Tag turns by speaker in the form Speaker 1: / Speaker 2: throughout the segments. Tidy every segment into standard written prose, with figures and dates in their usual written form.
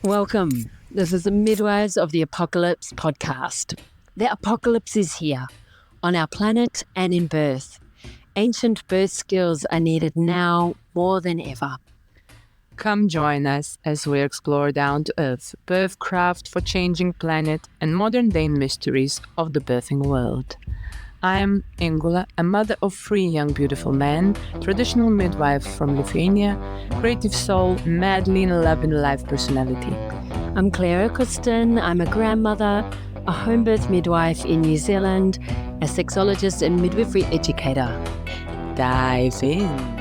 Speaker 1: Welcome. This is the Midwives of the Apocalypse podcast. The apocalypse is here, on our planet and in birth. Ancient birth skills are needed now more than ever.
Speaker 2: Come join us as we explore down to earth, birthcraft for changing planet, and modern day mysteries of the birthing world. I am Ingula, a mother of 3 young beautiful men, traditional midwife from Lithuania, creative soul, madly in love and alive personality.
Speaker 1: I'm Clara Costin. I'm a grandmother, a homebirth midwife in New Zealand, a sexologist and midwifery educator.
Speaker 2: Dive in.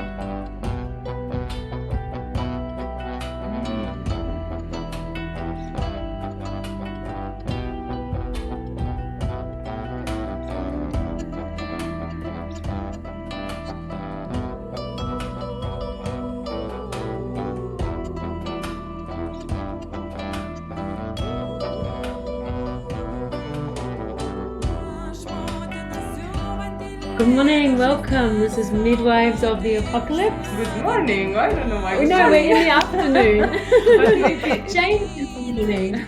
Speaker 1: Good morning, welcome. This is Midwives of the Apocalypse.
Speaker 3: Good morning. I don't know why.
Speaker 1: No, we're in the afternoon. Jane is evening.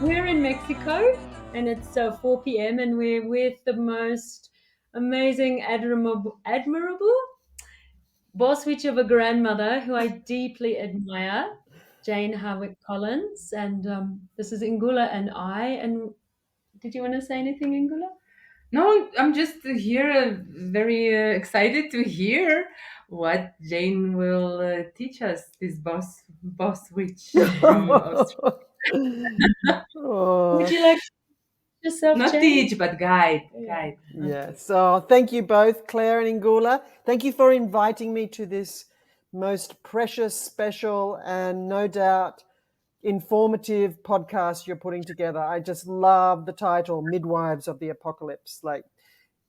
Speaker 1: We're in Mexico and it's 4 p.m. and we're with the most amazing, admirable boss witch of a grandmother who I deeply admire, Jane Hardwicke Collins. And this is Ingula and I. And did you want to say anything, Ingula?
Speaker 3: No, I'm just here, very excited to hear what Jane will teach us. This boss witch from Australia.
Speaker 1: Would you like yourself,
Speaker 3: Not
Speaker 1: Jane?
Speaker 3: teach, but guide.
Speaker 4: Yes. So thank you both, Claire and Ingula. Thank you for inviting me to this most precious, special, and no doubt informative podcast you're putting together. I just love the title, Midwives of the Apocalypse. Like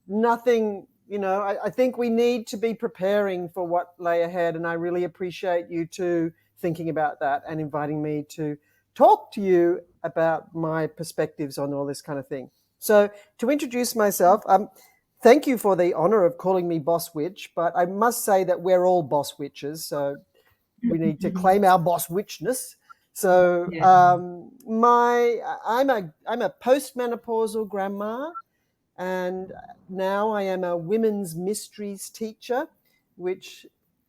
Speaker 4: nothing, I think we need to be preparing for what lay ahead. And I really appreciate you two thinking about that and inviting me to talk to you about my perspectives on all this kind of thing. So to introduce myself, thank you for the honor of calling me Boss Witch, but I must say that we're all boss witches. So we need to claim our boss witchness. So I'm a postmenopausal grandma, and now I am a women's mysteries teacher, which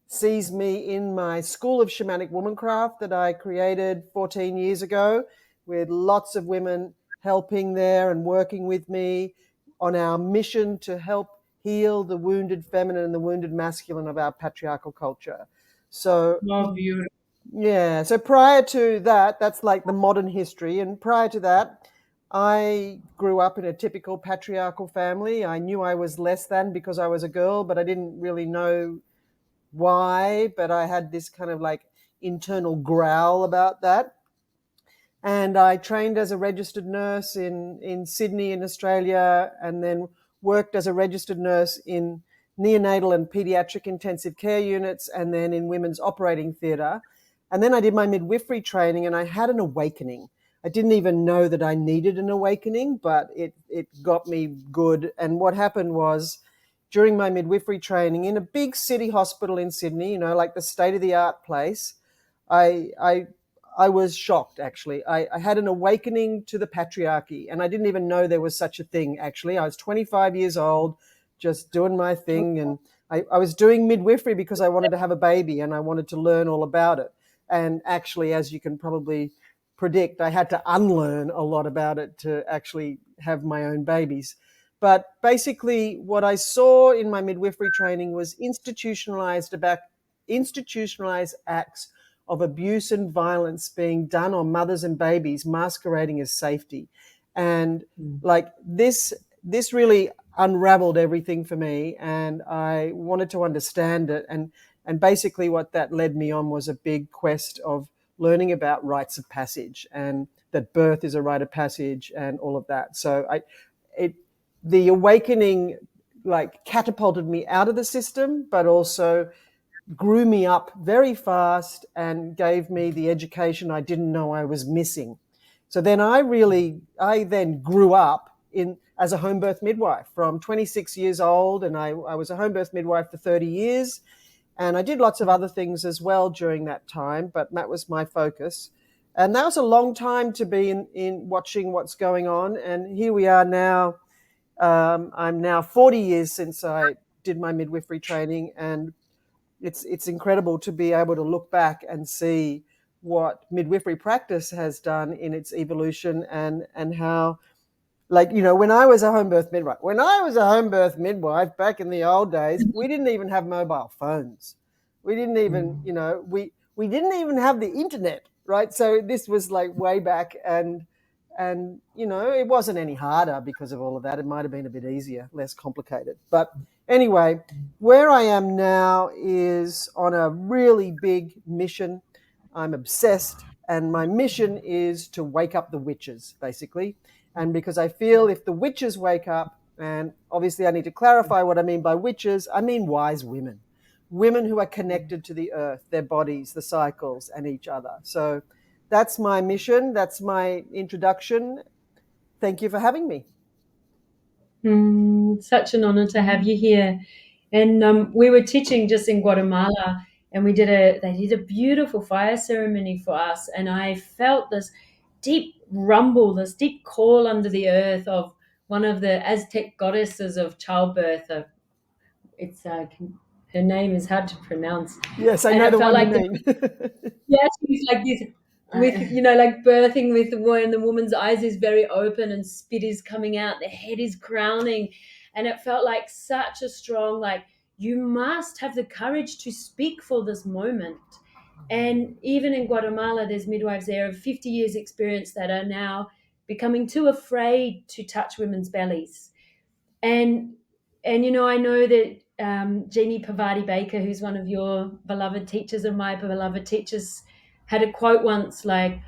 Speaker 4: sees me in my School of Shamanic Womancraft that I created 14 years ago, with lots of women helping there and working with me on our mission to help heal the wounded feminine and the wounded masculine of our patriarchal culture. So
Speaker 3: Beautiful.
Speaker 4: yeah, so prior to that, that's like the modern history. And prior to that, I grew up in a typical patriarchal family. I knew I was less than because I was a girl, but I didn't really know why. But I had this kind of like internal growl about that. And I trained as a registered nurse in Sydney in Australia, and then worked as a registered nurse in neonatal and pediatric intensive care units, and then in women's operating theatre. And then I did my midwifery training and I had an awakening. I didn't even know that I needed an awakening, but it got me good. And what happened was, during my midwifery training in a big city hospital in Sydney, like the state-of-the-art place, I was shocked, actually. I had an awakening to the patriarchy, and I didn't even know there was such a thing, actually. I was 25 years old, just doing my thing, and I was doing midwifery because I wanted to have a baby and I wanted to learn all about it. And actually, as you can probably predict, I had to unlearn a lot about it to actually have my own babies. But basically, what I saw in my midwifery training was institutionalized acts of abuse and violence being done on mothers and babies, masquerading as safety. And like this really unraveled everything for me, and I wanted to understand it. And basically what that led me on was a big quest of learning about rites of passage, and that birth is a rite of passage and all of that. So the awakening like catapulted me out of the system, but also grew me up very fast and gave me the education I didn't know I was missing. So then I then grew up as a home birth midwife from 26 years old, and I was a home birth midwife for 30 years. And I did lots of other things as well during that time, but that was my focus. And that was a long time to be in watching what's going on. And here we are now. I'm now 40 years since I did my midwifery training, and it's incredible to be able to look back and see what midwifery practice has done in its evolution, and how, like, when I was a home birth midwife back in the old days, we didn't even have mobile phones. We didn't even, we didn't even have the internet, right? So this was like way back, and it wasn't any harder because of all of that. It might have been a bit easier, less complicated. But anyway, where I am now is on a really big mission. I'm obsessed, and my mission is to wake up the witches, basically. And because I feel if the witches wake up, and obviously I need to clarify what I mean by witches, I mean wise women, women who are connected to the earth, their bodies, the cycles, and each other. So that's my mission. That's my introduction. Thank you for having me.
Speaker 1: Such an honor to have you here. And we were teaching just in Guatemala, and they did a beautiful fire ceremony for us. And I felt this deep rumble, this deep call under the earth of one of the Aztec goddesses of childbirth. Her name is hard to pronounce.
Speaker 4: Yes, I
Speaker 1: And
Speaker 4: know
Speaker 1: it
Speaker 4: the
Speaker 1: felt
Speaker 4: one you
Speaker 1: like
Speaker 4: mean.
Speaker 1: yeah, she's like this with like birthing with when the woman's eyes is very open and spit is coming out, the head is crowning, and it felt like such a strong, like, you must have the courage to speak for this moment. And even in Guatemala, there's midwives there of 50 years experience that are now becoming too afraid to touch women's bellies. And I know that Jeannie Pavati Baker, who's one of your beloved teachers and my beloved teachers, had a quote once like,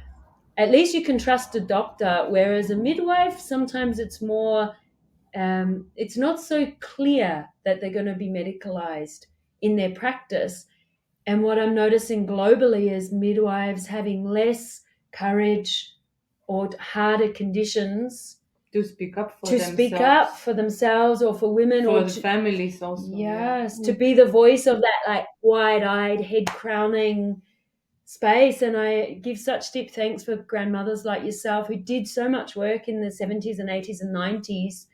Speaker 1: at least you can trust a doctor, whereas a midwife, sometimes it's more, it's not so clear that they're going to be medicalized in their practice. And what I'm noticing globally is midwives having less courage or harder conditions
Speaker 3: to speak up
Speaker 1: for themselves or for women,
Speaker 3: for
Speaker 1: or
Speaker 3: the families also.
Speaker 1: Yes, to be the voice of that, like, wide-eyed, head-crowning space. And I give such deep thanks for grandmothers like yourself who did so much work in the 70s and 80s and 90s.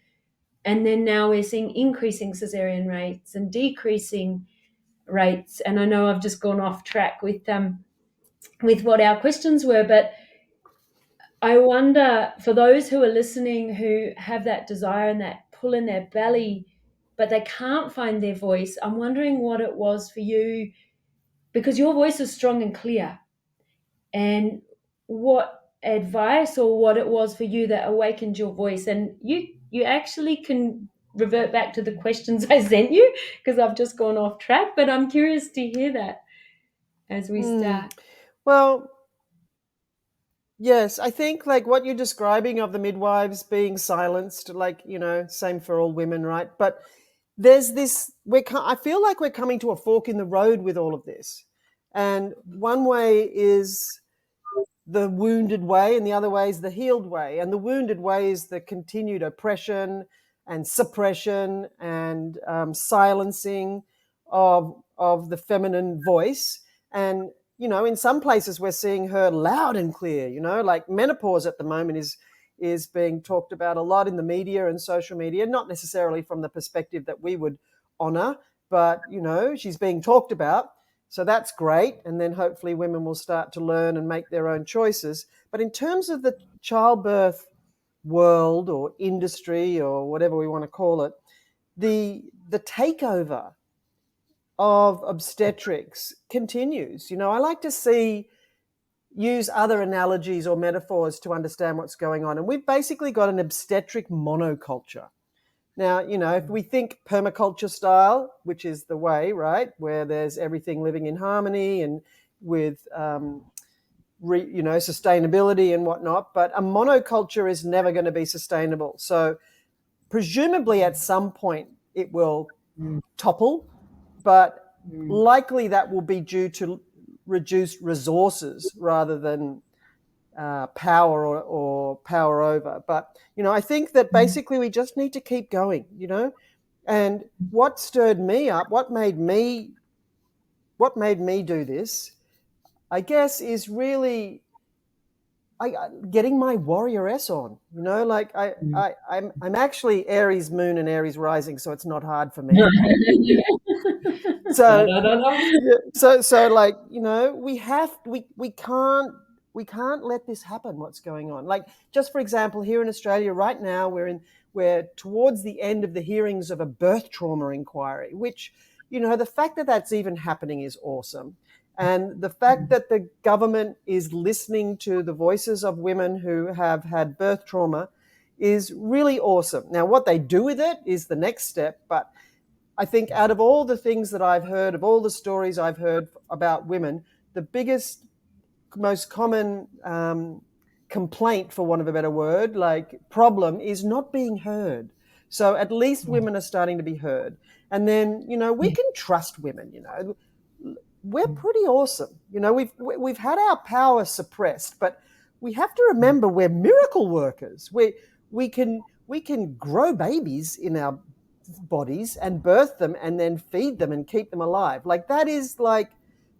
Speaker 1: And then now we're seeing increasing cesarean rates and decreasing rates. And I know I've just gone off track with what our questions were, but I wonder, for those who are listening who have that desire and that pull in their belly, but they can't find their voice, I'm wondering what it was for you, because your voice is strong and clear, and what advice or what it was for you that awakened your voice. And you actually can revert back to the questions I sent you, because I've just gone off track, but I'm curious to hear that as we start.
Speaker 4: Well, yes, I think like what you're describing of the midwives being silenced, like, same for all women, right? But there's this, I feel like we're coming to a fork in the road with all of this. And one way is the wounded way, and the other way is the healed way. And the wounded way is the continued oppression and suppression and silencing of the feminine voice. And in some places we're seeing her loud and clear. Like menopause at the moment is being talked about a lot in the media and social media, not necessarily from the perspective that we would honor, but she's being talked about. So that's great. And then hopefully women will start to learn and make their own choices. But in terms of the childbirth world or industry or whatever we want to call it, the takeover of obstetrics continues. I like to use other analogies or metaphors to understand what's going on. And we've basically got an obstetric monoculture. Now, if we think permaculture style, which is the way, right, where there's everything living in harmony and with, sustainability and whatnot, but a monoculture is never going to be sustainable. So presumably at some point it will topple, but likely that will be due to reduced resources rather than power or power over. But, I think that basically we just need to keep going, and what stirred me up, what made me do this, I guess, is really getting my warrioress on, like I'm actually Aries moon and Aries rising, so it's not hard for me. So yeah, so like, we can't let this happen. What's going on? Like, just for example, here in Australia right now, we're towards the end of the hearings of a birth trauma inquiry, which, the fact that that's even happening is awesome. And the fact that the government is listening to the voices of women who have had birth trauma is really awesome. Now, what they do with it is the next step. But I think out of all the things that I've heard, of all the stories I've heard about women, the biggest, most common complaint, for want of a better word, like problem, is not being heard. So at least women are starting to be heard. And then, we can trust women, we're pretty awesome. We've had our power suppressed, but we have to remember we're miracle workers. We can grow babies in our bodies and birth them and then feed them and keep them alive. Like, that is like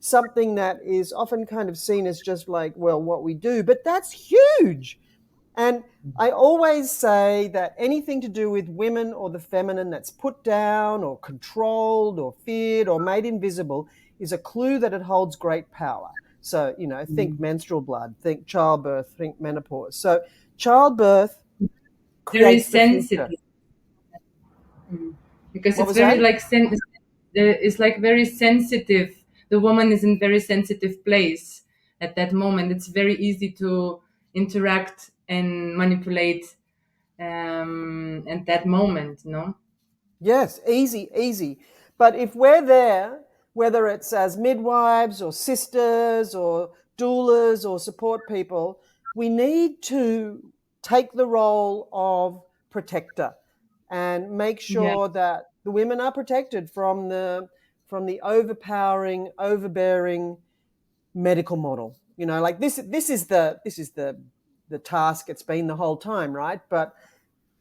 Speaker 4: something that is often kind of seen as just like, well, what we do, but that's huge. And I always say that anything to do with women or the feminine that's put down or controlled or feared or made invisible is a clue that it holds great power. So, think menstrual blood, think childbirth, think menopause. So childbirth
Speaker 3: Very
Speaker 4: creates the future.
Speaker 3: sensitive. Because
Speaker 4: What
Speaker 3: it's
Speaker 4: was
Speaker 3: very
Speaker 4: that?
Speaker 3: like it's like very sensitive. The woman is in very sensitive place at that moment. It's very easy to interact and manipulate at that moment, no?
Speaker 4: Yes, easy. But if we're there, whether it's as midwives or sisters or doulas or support people, we need to take the role of protector and make
Speaker 3: Yeah.
Speaker 4: sure that the women are protected from the overpowering, overbearing medical model. Like this is the task it's been the whole time, right? But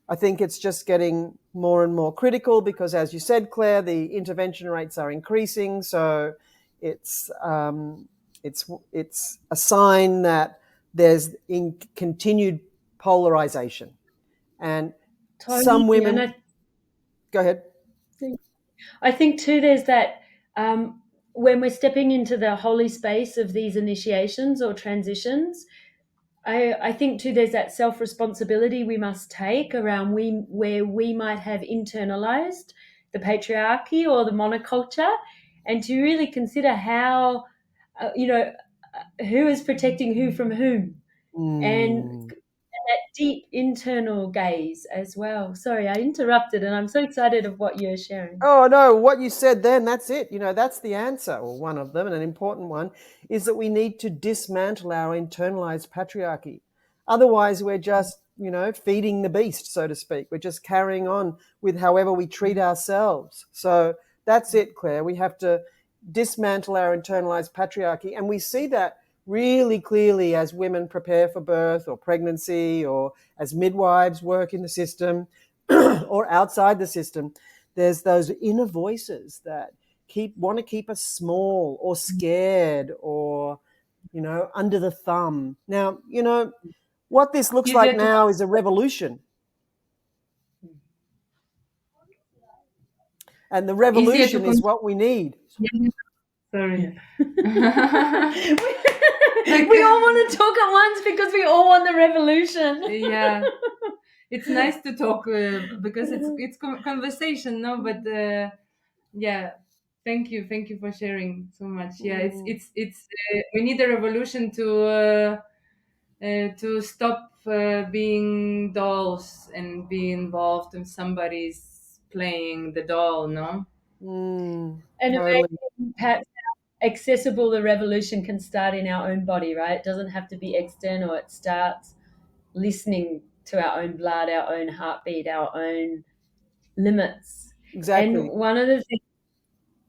Speaker 4: I think it's just getting more and more critical because, as you said, Claire, the intervention rates are increasing. So it's a sign that there's continued polarization, and some
Speaker 1: Totally. And
Speaker 4: women. Go ahead.
Speaker 1: I think too, there's that when we're stepping into the holy space of these initiations or transitions, I think too, there's that self responsibility we must take around where we might have internalized the patriarchy or the monoculture, and to really consider how, who is protecting who from whom, and
Speaker 4: Mm.
Speaker 1: that deep internal gaze as well. Sorry, I interrupted, and I'm so excited of what you're sharing.
Speaker 4: Oh, no, what you said then, that's it. That's the answer, or one of them, and an important one, is that we need to dismantle our internalized patriarchy. Otherwise, we're just, feeding the beast, so to speak. We're just carrying on with however we treat ourselves. So that's it, Claire. We have to dismantle our internalized patriarchy. And we see that really clearly as women prepare for birth or pregnancy, or as midwives work in the system or outside the system. There's those inner voices that want to keep us small or scared or, under the thumb. Now, what this looks like
Speaker 3: Easier to
Speaker 4: now is a revolution. And the
Speaker 3: easier to
Speaker 4: revolution is what we need.
Speaker 3: Sorry.
Speaker 1: We all want to talk at once because we all want the revolution.
Speaker 3: Yeah, it's nice to talk because it's conversation, no? But yeah, thank you for sharing so much. Yeah, it's we need a revolution to stop being dolls and be involved in somebody's playing the doll, no?
Speaker 1: And
Speaker 4: Totally.
Speaker 1: perhaps how accessible the revolution can start in our own body, right? It doesn't have to be external. It starts listening to our own blood, our own heartbeat, our own limits. And
Speaker 4: Exactly.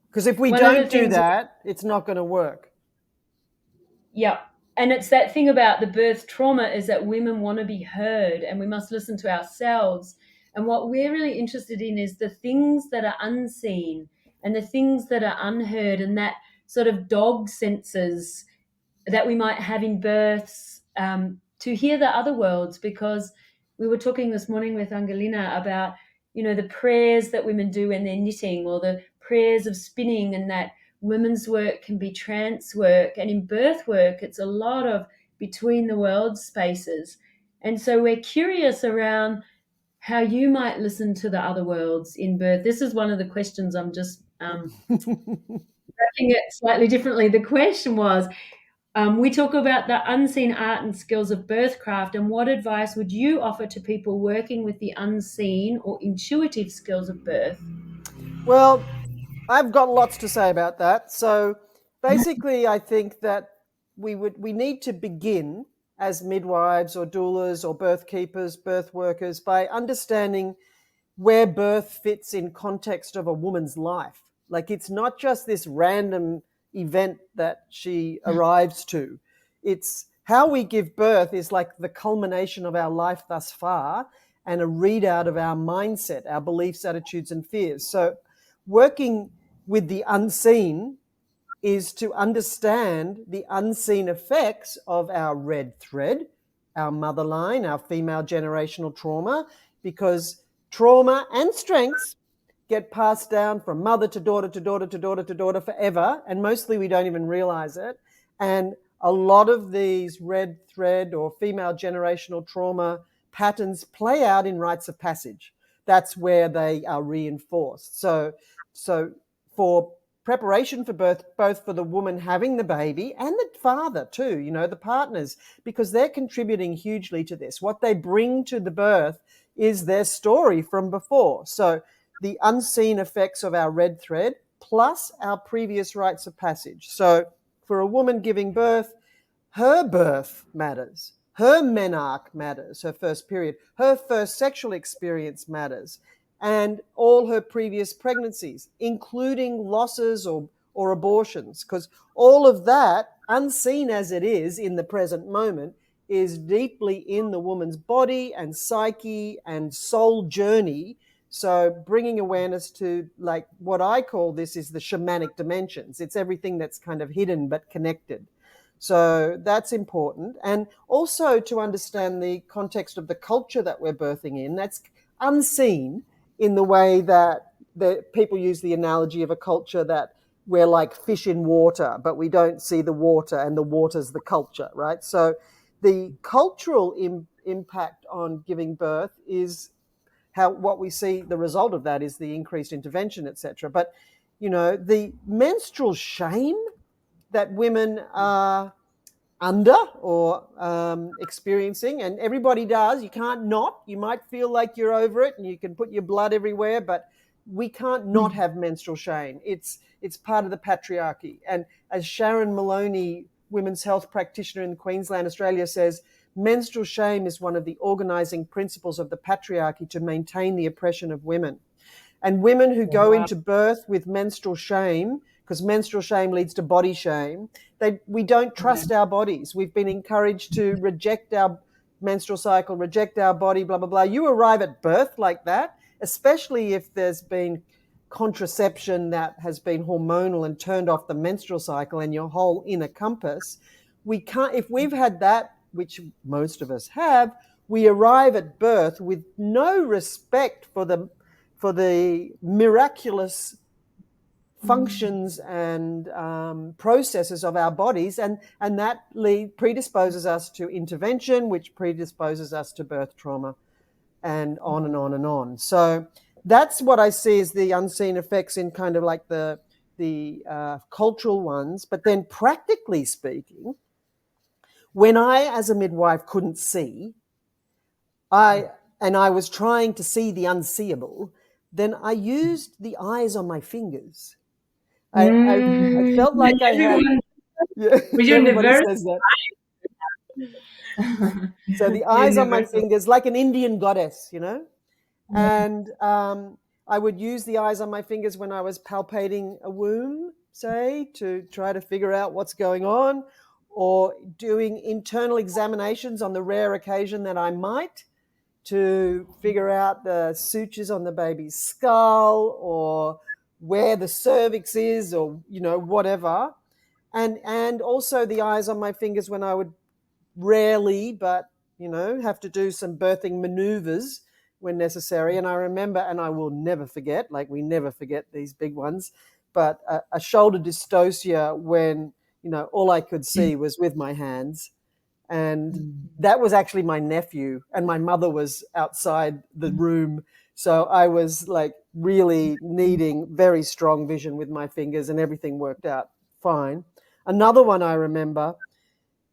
Speaker 4: Because if we
Speaker 1: one of the
Speaker 4: don't do
Speaker 1: things,
Speaker 4: that, it's not going to work.
Speaker 1: yeah. And it's that thing about the birth trauma is that women want to be heard and we must listen to ourselves. And what we're really interested in is the things that are unseen and the things that are unheard, and that sort of dog senses that we might have in births, to hear the other worlds, because we were talking this morning with Angelina about, the prayers that women do when they're knitting, or the prayers of spinning, and that women's work can be trance work. And in birth work, it's a lot of between the world spaces. And so we're curious around how you might listen to the other worlds in birth. This is one of the questions. I'm just wrapping it slightly differently. The question was, we talk about the unseen art and skills of birthcraft, and what advice would you offer to people working with the unseen or intuitive skills of birth?
Speaker 4: Well, I've got lots to say about that. So basically, I think that we need to begin as midwives or doulas or birth keepers, birth workers, by understanding where birth fits in context of a woman's life. Like, it's not just this random event that she arrives to. It's how we give birth is like the culmination of our life thus far, and a readout of our mindset, our beliefs, attitudes, and fears. So working with the unseen is to understand the unseen effects of our red thread, our mother line, our female generational trauma, because trauma and strengths get passed down from mother to daughter to daughter to daughter to daughter forever, and mostly we don't even realize it. And a lot of these red thread or female generational trauma patterns play out in rites of passage. That's where they are reinforced. So for preparation for birth, both for the woman having the baby and the father too, the partners, because they're contributing hugely to this. What they bring to the birth is their story from before. So the unseen effects of our red thread plus our previous rites of passage. So for a woman giving birth, her birth matters. Her menarche matters, her first period. Her first sexual experience matters. And all her previous pregnancies, including losses or abortions, because all of that, unseen as it is in the present moment, is deeply in the woman's body and psyche and soul journey. So bringing awareness to, like, what I call this is the shamanic dimensions. It's everything that's kind of hidden but connected. So that's important. And also to understand the context of the culture that we're birthing in. That's unseen in the way that people use the analogy of a culture that we're like fish in water, but we don't see the water, and the water's the culture, right? So the cultural impact on giving birth is what we see. The result of that is the increased intervention, etc. But the menstrual shame that women are under or experiencing, and everybody does. You can't not. You might feel like you're over it and you can put your blood everywhere, but we can't not have menstrual shame. It's part of the patriarchy. And as Sharon Maloney, women's health practitioner in Queensland, Australia, says, menstrual shame is one of the organizing principles of the patriarchy to maintain the oppression of women. And women who go into birth with menstrual shame, because menstrual shame leads to body shame, we don't trust our bodies. We've been encouraged to reject our menstrual cycle, reject our body, blah, blah, blah. You arrive at birth like that, especially if there's been contraception that has been hormonal and turned off the menstrual cycle and your whole inner compass. We can't, if we've had that, which most of us have, we arrive at birth with no respect for the miraculous functions and processes of our bodies, and that predisposes us to intervention, which predisposes us to birth trauma, and on and on and on. So that's what I see as the unseen effects in kind of like the cultural ones. But then practically speaking, when I, as a midwife, couldn't see, I was trying to see the unseeable, then I used the eyes on my fingers. I felt like I had. Yeah, everybody says that. So the eyes on my fingers, like an Indian goddess, and I would use the eyes on my fingers when I was palpating a womb, say, to try to figure out what's going on, or doing internal examinations on the rare occasion that I might, to figure out the sutures on the baby's skull, or where the cervix is, or whatever. And also the eyes on my fingers when I would rarely, but, have to do some birthing maneuvers when necessary. And I remember, and I will never forget, like we never forget these big ones, but a shoulder dystocia when, all I could see was with my hands. And that was actually my nephew, and my mother was outside the room. So I was like really needing very strong vision with my fingers, and everything worked out fine. Another one I remember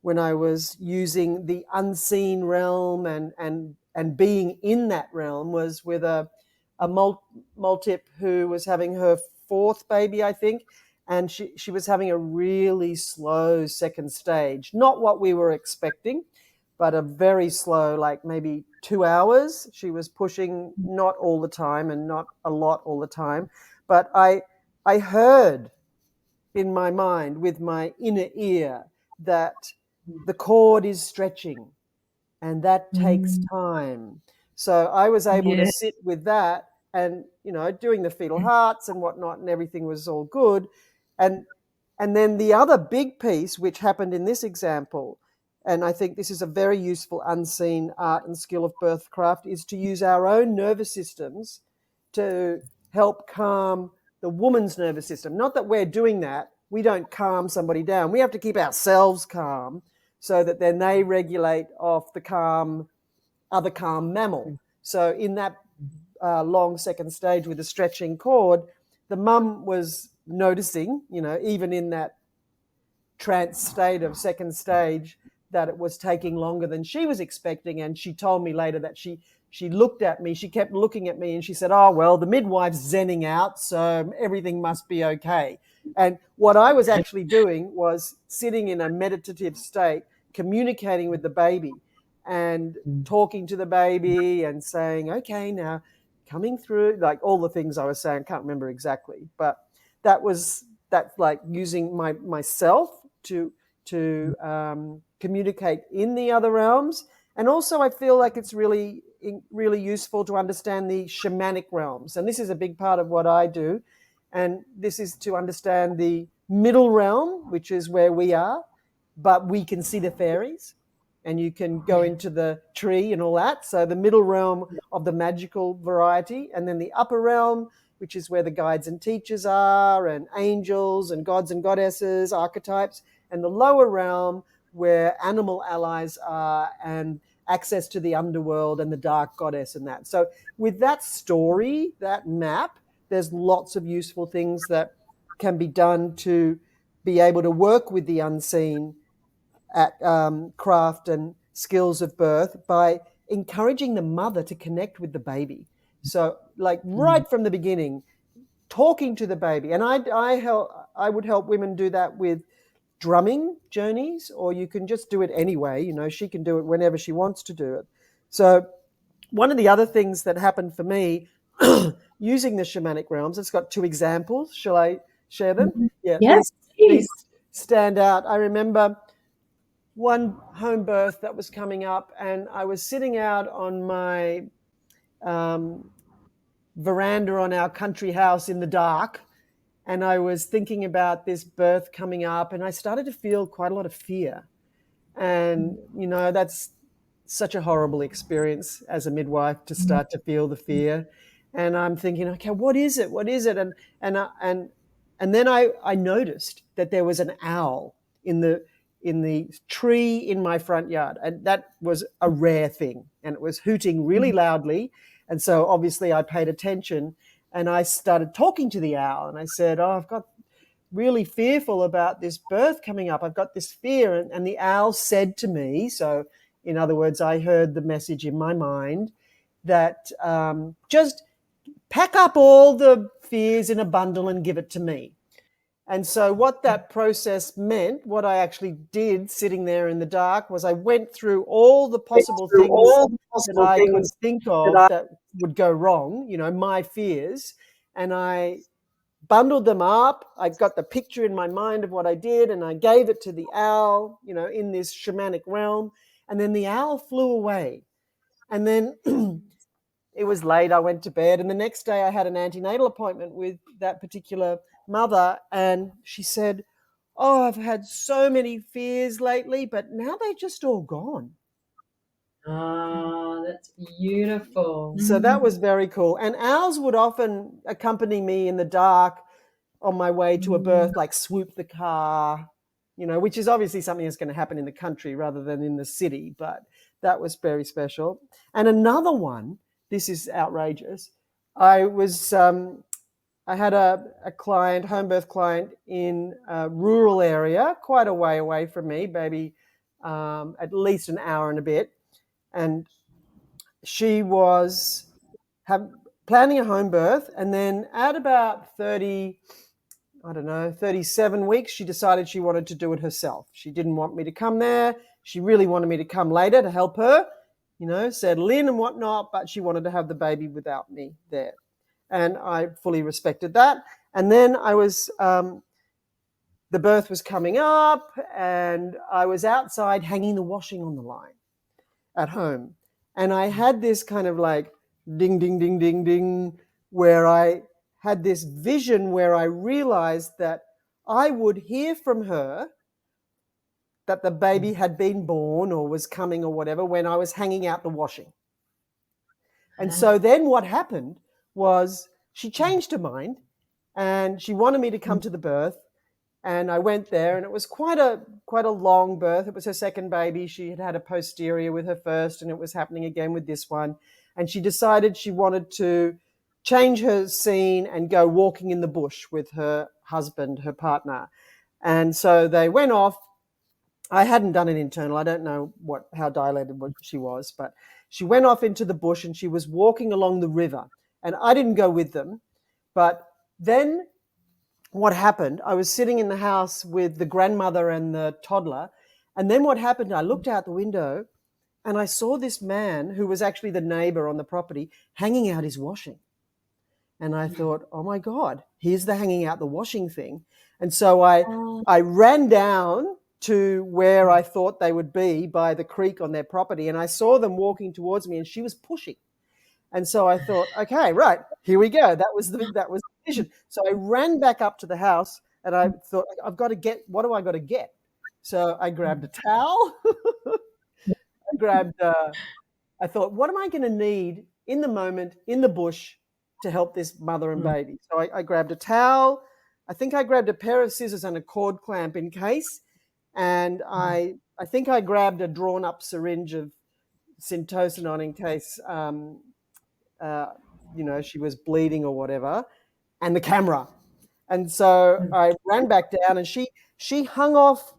Speaker 4: when I was using the unseen realm and being in that realm was with a multip who was having her fourth baby, I think, and she was having a really slow second stage, not what we were expecting, but a very slow, like maybe 2 hours. She was pushing, not all the time and not a lot all the time, but I heard in my mind with my inner ear that the cord is stretching and that takes time. So I was able to
Speaker 3: Yes.
Speaker 4: sit with that and, doing the fetal hearts and whatnot, and everything was all good. And then the other big piece, which happened in this example, and I think this is a very useful unseen art and skill of birthcraft, is to use our own nervous systems to help calm the woman's nervous system. Not that we're doing that. We don't calm somebody down. We have to keep ourselves calm so that then they regulate off the other calm mammal. So in that long second stage with the stretching cord, the mum was noticing, even in that trance state of second stage, that it was taking longer than she was expecting. And she told me later that she looked at me, she kept looking at me, and she said, "Oh, well, the midwife's zenning out, so everything must be okay." And what I was actually doing was sitting in a meditative state, communicating with the baby and talking to the baby and saying, "Okay, now coming through," like all the things I was saying. Can't remember exactly, but that's like using myself to communicate in the other realms. And also I feel like it's really useful to understand the shamanic realms, and this is a big part of what I do. And this is to understand the middle realm, which is where we are, but we can see the fairies and you can go into the tree and all that. So the middle realm of the magical variety, and then the upper realm, which is where the guides and teachers are, and angels and gods and goddesses, archetypes, and the lower realm where animal allies are, and access to the underworld and the dark goddess and that. So with that story, that map, there's lots of useful things that can be done to be able to work with the unseen at craft and skills of birth by encouraging the mother to connect with the baby. So like right from the beginning, talking to the baby. And I would help women do that with drumming journeys, or you can just do it anyway. She can do it whenever she wants to do it. So one of the other things that happened for me using the shamanic realms, it's got two examples. Shall I share them? Yeah,
Speaker 3: Yes,
Speaker 4: these
Speaker 3: please.
Speaker 4: stand out. I remember one home birth that was coming up, and I was sitting out on my veranda on our country house in the dark, and I was thinking about this birth coming up, and I started to feel quite a lot of fear. And, that's such a horrible experience as a midwife, to start to feel the fear. And I'm thinking, okay, what is it? What is it? And then I noticed that there was an owl in the tree in my front yard, and that was a rare thing, and it was hooting really loudly. And so obviously I paid attention, and I started talking to the owl, and I said, "Oh, I've got really fearful about this birth coming up. I've got this fear." And the owl said to me, so in other words, I heard the message in my mind that just pack up all the fears in a bundle and give it to me. And so what that process meant, what I actually did sitting there in the dark, was I went through all the possible things that I could think of that would go wrong, my fears, and I bundled them up. I got the picture in my mind of what I did, and I gave it to the owl, in this shamanic realm. And then the owl flew away. And then it was late. I went to bed. And the next day I had an antenatal appointment with that particular mother. And she said, Oh, I've had so many fears lately, but now they're just all gone.
Speaker 1: Ah, that's beautiful.
Speaker 4: So that was very cool. And owls would often accompany me in the dark on my way to a birth, like swoop the car, which is obviously something that's going to happen in the country rather than in the city. But that was very special. And another one, this is outrageous. I had a client, home birth client in a rural area, quite a way away from me, maybe at least an hour and a bit. And she was planning a home birth, and then at about 37 weeks, she decided she wanted to do it herself. She didn't want me to come there. She really wanted me to come later to help her, settle in and whatnot, but she wanted to have the baby without me there. And I fully respected that. And then the birth was coming up, and I was outside hanging the washing on the line at home. And I had this kind of like ding, ding, ding, ding, ding, where I had this vision where I realized that I would hear from her that the baby had been born or was coming or whatever when I was hanging out the washing. And so then what happened was she changed her mind and she wanted me to come to the birth. And I went there, and it was quite a long birth. It was her second baby. She had had a posterior with her first, and it was happening again with this one. And she decided she wanted to change her scene and go walking in the bush with her husband, her partner. And so they went off. I hadn't done an internal. I don't know how dilated she was, but she went off into the bush, and she was walking along the river. And I didn't go with them. But then what happened, I was sitting in the house with the grandmother and the toddler. And then what happened, I looked out the window and I saw this man who was actually the neighbor on the property hanging out his washing. And I thought, oh my God, here's the hanging out the washing thing. And so I ran down to where I thought they would be by the creek on their property. And I saw them walking towards me, and she was pushing. And so I thought, okay, right, here we go. That was the vision. So I ran back up to the house, and I thought, what do I got to get? So I grabbed a towel. I thought, what am I going to need in the moment, in the bush, to help this mother and baby? So I grabbed a towel. I think I grabbed a pair of scissors and a cord clamp in case. And I think I grabbed a drawn up syringe of Syntocinon in case she was bleeding or whatever, and the camera. And so I ran back down, and she hung off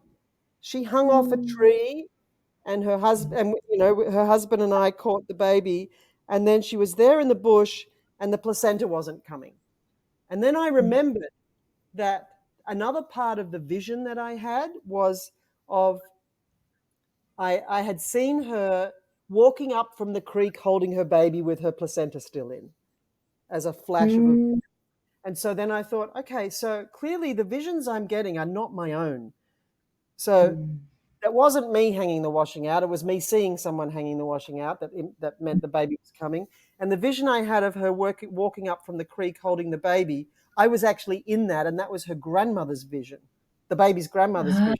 Speaker 4: a tree, and her husband and I caught the baby, and then she was there in the bush, and the placenta wasn't coming. And then I remembered that another part of the vision that I had was I had seen her walking up from the creek holding her baby with her placenta still in, as a flash of a. And so then I thought, okay, so clearly the visions I'm getting are not my own. So that wasn't me hanging the washing out. It was me seeing someone hanging the washing out that meant the baby was coming. And the vision I had of her walking up from the creek holding the baby, I was actually in that, and that was her grandmother's vision, the baby's grandmother's vision.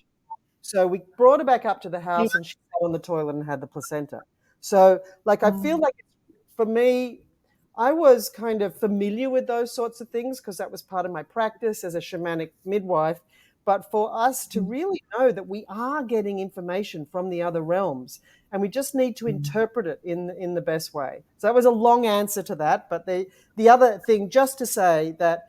Speaker 4: So we brought her back up to the house, and she sat on the toilet and had the placenta. So I feel like for me, I was kind of familiar with those sorts of things because that was part of my practice as a shamanic midwife. But for us to really know that we are getting information from the other realms, and we just need to interpret it in the best way. So that was a long answer to that. But the other thing, just to say that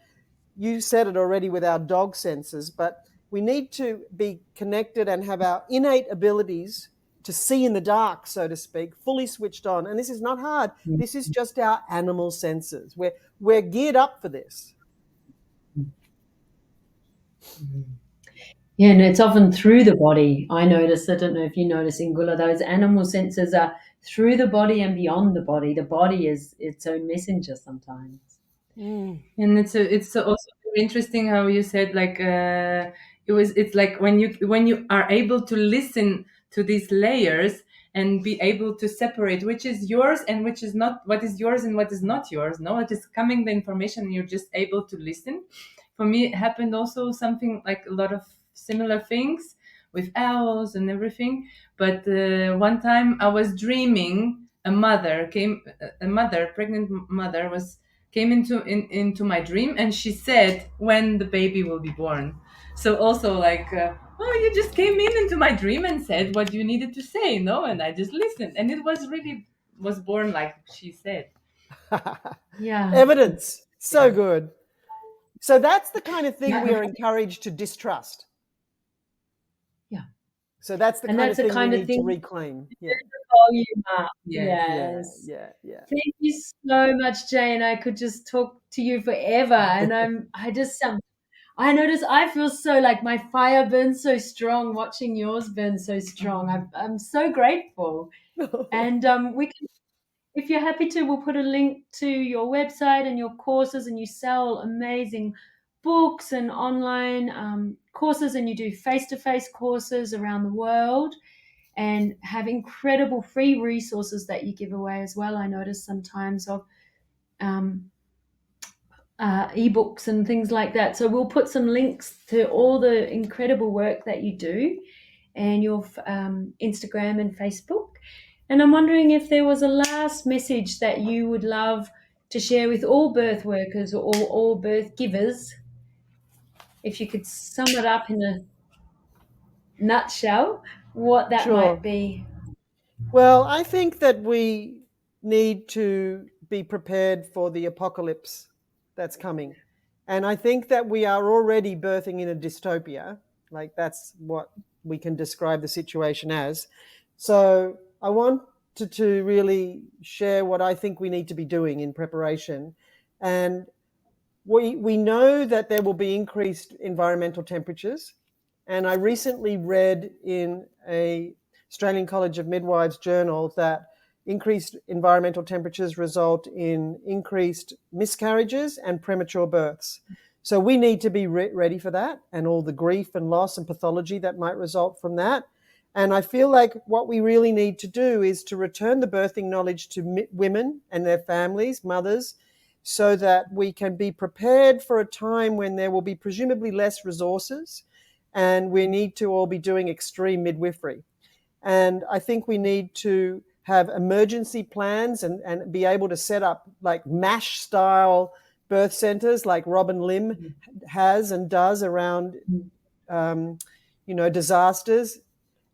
Speaker 4: you said it already with our dog senses, but we need to be connected and have our innate abilities to see in the dark, so to speak, fully switched on. And this is not hard. This is just our animal senses. We're geared up for this.
Speaker 1: Yeah, and it's often through the body. I notice, I don't know if you notice, Ingula, those animal senses are through the body and beyond the body. The body is its own messenger sometimes.
Speaker 3: And it's also very interesting how you said it's like when you are able to listen to these layers and be able to separate which is yours and which is not, what is yours and what is not yours. No, it is coming the information and you're just able to listen. For me, it happened also something like a lot of similar things with owls and everything. But one time I was dreaming a pregnant mother came into my dream, and she said when the baby will be born. So also like, oh, you just came into my dream and said what you needed to say, no? And I just listened, and it was born like she said. Yeah.
Speaker 4: Evidence. So
Speaker 3: Yeah.
Speaker 4: good. So that's the kind of thing
Speaker 3: Yeah.
Speaker 4: we are encouraged to distrust.
Speaker 3: Yeah.
Speaker 4: So that's the
Speaker 1: And
Speaker 4: kind
Speaker 1: that's
Speaker 4: of
Speaker 1: the
Speaker 4: thing we
Speaker 1: kind of
Speaker 4: need to
Speaker 1: thing
Speaker 4: reclaim. Yeah.
Speaker 1: volume up.
Speaker 3: Yes.
Speaker 4: Yeah.
Speaker 1: Yes.
Speaker 4: Yeah. Yeah.
Speaker 1: Thank you so much, Jane. I could just talk to you forever. And I notice I feel so like my fire burns so strong, watching yours burn so strong. I'm so grateful. And we can, if you're happy to, we'll put a link to your website and your courses, and you sell amazing books and online courses, and you do face-to-face courses around the world, and have incredible free resources that you give away as well. I notice sometimes of um, ebooks and things like that. So we'll put some links to all the incredible work that you do, and your Instagram and Facebook. And I'm wondering if there was a last message that you would love to share with all birth workers or all birth givers. If you could sum it up in a nutshell, what that might
Speaker 4: Sure.
Speaker 1: be.
Speaker 4: Well, I think that we need to be prepared for the apocalypse that's coming. And I think that we are already birthing in a dystopia. Like, that's what we can describe the situation as. So I wanted to really share what I think we need to be doing in preparation. And we know that there will be increased environmental temperatures. And I recently read in a Australian College of Midwives journal that increased environmental temperatures result in increased miscarriages and premature births. So we need to be ready for that, and all the grief and loss and pathology that might result from that. And I feel like what we really need to do is to return the birthing knowledge to women and their families, mothers, so that we can be prepared for a time when there will be presumably less resources, and we need to all be doing extreme midwifery. And I think we need to have emergency plans and be able to set up like MASH style birth centers like Robin Lim has and does around, disasters.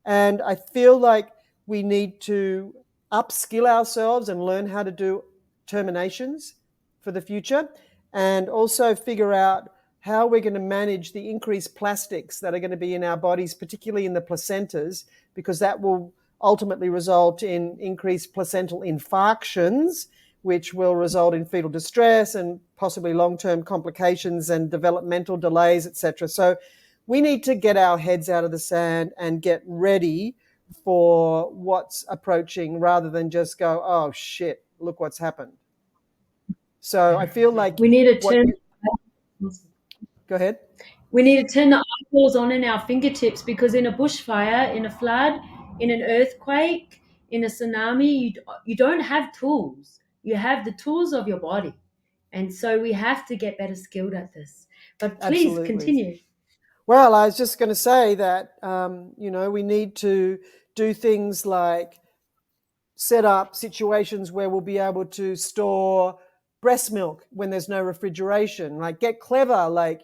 Speaker 4: And I feel like we need to upskill ourselves and learn how to do terminations for the future, and also figure out how we're going to manage the increased plastics that are going to be in our bodies, particularly in the placentas, because that will ultimately result in increased placental infarctions, which will result in fetal distress and possibly long-term complications and developmental delays, etc. So we need to get our heads out of the sand and get ready for what's approaching, rather than just go, oh shit, look what's happened. So I feel like
Speaker 1: We need to turn.
Speaker 4: Go ahead.
Speaker 1: We need to turn the eyeballs on in our fingertips, because in a bushfire, in a flood, in an earthquake, in a tsunami, you don't have tools. You have the tools of your body. And so we have to get better skilled at this. But please
Speaker 4: Absolutely.
Speaker 1: continue.
Speaker 4: Well, I was just going to say that, we need to do things like set up situations where we'll be able to store breast milk when there's no refrigeration, like get clever, like,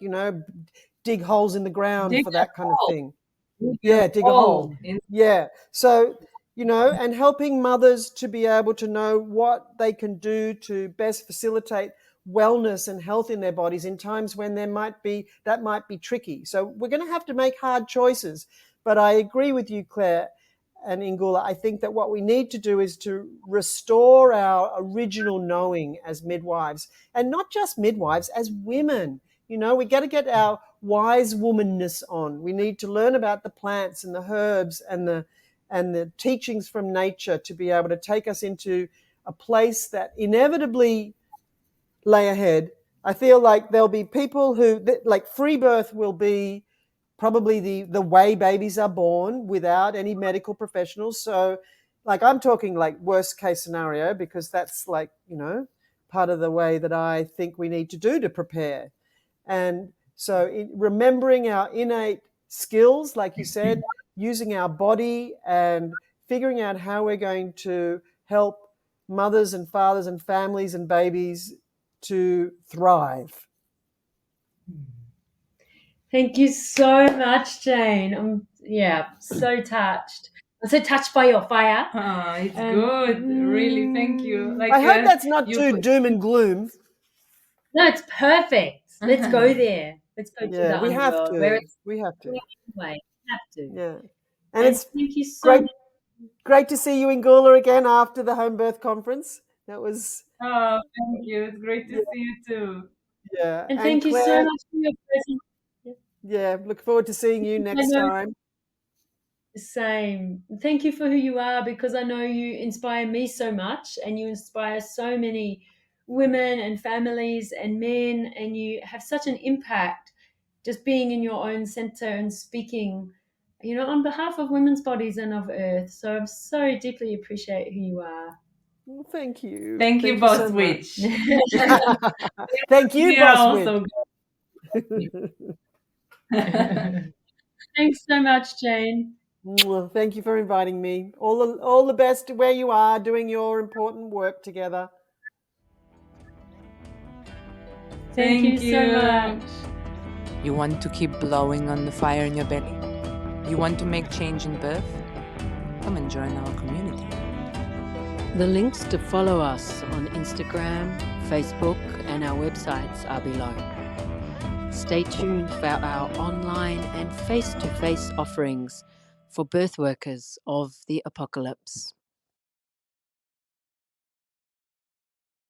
Speaker 4: dig holes in the ground for that kind of thing. Yeah, dig a hole. Yeah. So, and helping mothers to be able to know what they can do to best facilitate wellness and health in their bodies in times when that might be tricky. So we're going to have to make hard choices. But I agree with you, Claire and Ingula. I think that what we need to do is to restore our original knowing as midwives, and not just midwives, as women. We got to get our wise womanness on. We need to learn about the plants and the herbs and the teachings from nature to be able to take us into a place that inevitably lay ahead. I feel like there'll be people who, like, free birth will be probably the way babies are born without any medical professionals. So, like, I'm talking like worst case scenario, because that's like, part of the way that I think we need to do to prepare. And so remembering our innate skills, like you said, using our body and figuring out how we're going to help mothers and fathers and families and babies to thrive.
Speaker 5: Thank you so much, Jane. I'm so touched. I'm so touched by your fire.
Speaker 3: It's good. Really, thank you. Like,
Speaker 4: I hope that's not too doom and gloom.
Speaker 5: No, it's perfect. Let's go there. Let's go to the
Speaker 4: we have
Speaker 5: underworld.
Speaker 4: to.
Speaker 5: Where it's
Speaker 4: We have to.
Speaker 5: Anyway, have to.
Speaker 4: Yeah.
Speaker 5: And
Speaker 4: it's
Speaker 5: thank you so
Speaker 4: great,
Speaker 5: much.
Speaker 4: great to see you in Gula again after the home birth conference. That was.
Speaker 3: Oh, thank you. It's great to see you too.
Speaker 4: Yeah.
Speaker 5: And thank you so
Speaker 4: Claire,
Speaker 5: much for your presence.
Speaker 4: yeah, look forward to seeing you next time.
Speaker 5: Same. Thank you for who you are, because I know you inspire me so much, and you inspire so many women and families and men, and you have such an impact just being in your own center and speaking, on behalf of women's bodies and of Earth. So I so deeply appreciate who you are.
Speaker 4: Well, thank you.
Speaker 3: Thank you, Boss Witch.
Speaker 4: Thank you, Boss Witch.
Speaker 5: Thanks so much, Jane.
Speaker 4: Well, thank you for inviting me. All the best where you are doing your important work together.
Speaker 5: Thank you so much.
Speaker 2: You want to keep blowing on the fire in your belly? You want to make change in birth? Come and join our community.
Speaker 1: The links to follow us on Instagram, Facebook, and our websites are below. Stay tuned for our online and face-to-face offerings for birth workers of the apocalypse.